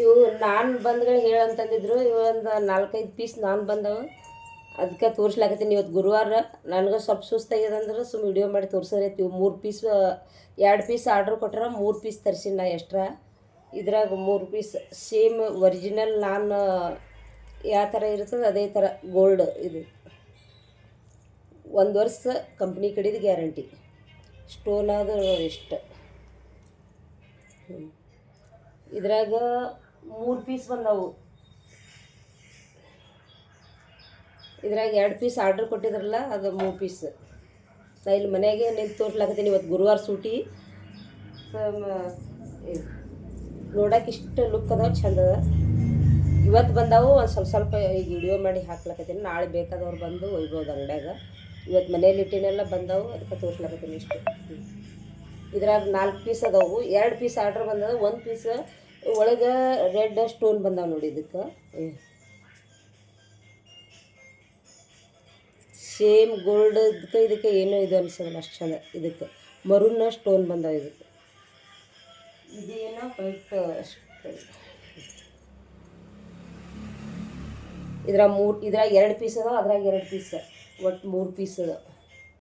ಇವು ನಾನು ಬಂದ್ಗಳು ಹೇಳಂತಂದಿದ್ರು ಇವು ಒಂದು 4-5 ಪೀಸ್ ನಾನು ಬಂದವು ಅದಕ್ಕೆ ತೋರಿಸ್ಲಾಕತ್ತೀನಿ. ಇವತ್ತು ಗುರುವಾರ ನನಗೆ ಸ್ವಲ್ಪ ಸುಸ್ತಾಗ್ಯದಂದ್ರೆ ಸುಮ್ಮ ವಿಡಿಯೋ ಮಾಡಿ ತೋರಿಸೋದೈತಿ. ಇವು 3 ಪೀಸ್ 2 ಪೀಸ್ ಆರ್ಡ್ರ್ ಕೊಟ್ರೆ 3 ಪೀಸ್ ತರಿಸಿನ ನಾ ಎಕ್ಸ್ಟ್ರಾ. ಇದ್ರಾಗ 3 ಪೀಸ್ ಸೇಮ್ ಒರಿಜಿನಲ್ ನಾನು ಯಾವ ಥರ ಇರ್ತದೆ ಅದೇ ಥರ ಗೋಲ್ಡ್ ಇದು 1 ವರ್ಷ ಕಂಪ್ನಿ ಕಡೆದು ಗ್ಯಾರಂಟಿ. ಸ್ಟೋನ್ ಅದು ಇಷ್ಟು. ಇದ್ರಾಗ 3 ಪೀಸ್ ಬಂದವು. ಇದ್ರಾಗ 2 ಪೀಸ್ ಆರ್ಡ್ರ್ ಕೊಟ್ಟಿದ್ರಲ್ಲ ಅದು 3 ಪೀಸ್. ನಾ ಇಲ್ಲಿ ಮನೆಯಾಗೆ ನಿಂತು ತೋರಿಸ್ಲಾಕತ್ತೀನಿ. ಇವತ್ತು ಗುರುವಾರ ಸೂಟಿ ನೋಡೋಕೆ ಇಷ್ಟು ಲುಕ್ ಅದಾವ, ಚಂದ ಅದ. ಇವತ್ತು ಬಂದಾವು ಒಂದು ಸ್ವಲ್ಪ ಈಗ ವಿಡಿಯೋ ಮಾಡಿ ಹಾಕ್ಲಕತ್ತೀನಿ. ನಾಳೆ ಬೇಕಾದವ್ರು ಬಂದು ಒಯ್ಬೋದು ಅಂಗಡ್ಯಾಗ. ಇವತ್ತು ಮನೇಲಿ ಇಟ್ಟಿನೆಲ್ಲ ಬಂದವು ಅದಕ್ಕೆ ತೋರಿಸ್ಲಾಕತ್ತೀನಿ ಇಷ್ಟು. ಇದ್ರಾಗ 4 ಪೀಸ್ ಅದಾವು. 2 ಪೀಸ್ ಆರ್ಡ್ರ್ ಬಂದದ. 1 ಪೀಸ್ ಒಳಗೆ ರೆಡ್ ಸ್ಟೋನ್ ಬಂದಾವ ನೋಡಿ. ಇದಕ್ಕೆ ಸೇಮ್ ಗೋಲ್ಡ್ ಇದಕ್ಕೆ ಏನೋ ಇದು ಅನ್ಸೋದಿಲ್ಲ ಅಷ್ಟು ಚಂದ. ಇದಕ್ಕೆ ಮರೂನ್ ಸ್ಟೋನ್ ಬಂದಾವ. ಇದಕ್ಕೆ ಇದೇನೋ ವೈಟ್ ಇದ್ರಾಗ 2 ಪೀಸ್ ಅದಾವ. ಅದ್ರಾಗ 2 ಪೀಸ್ ಒಟ್ಟು 3 ಪೀಸ್ ಅದಾವ.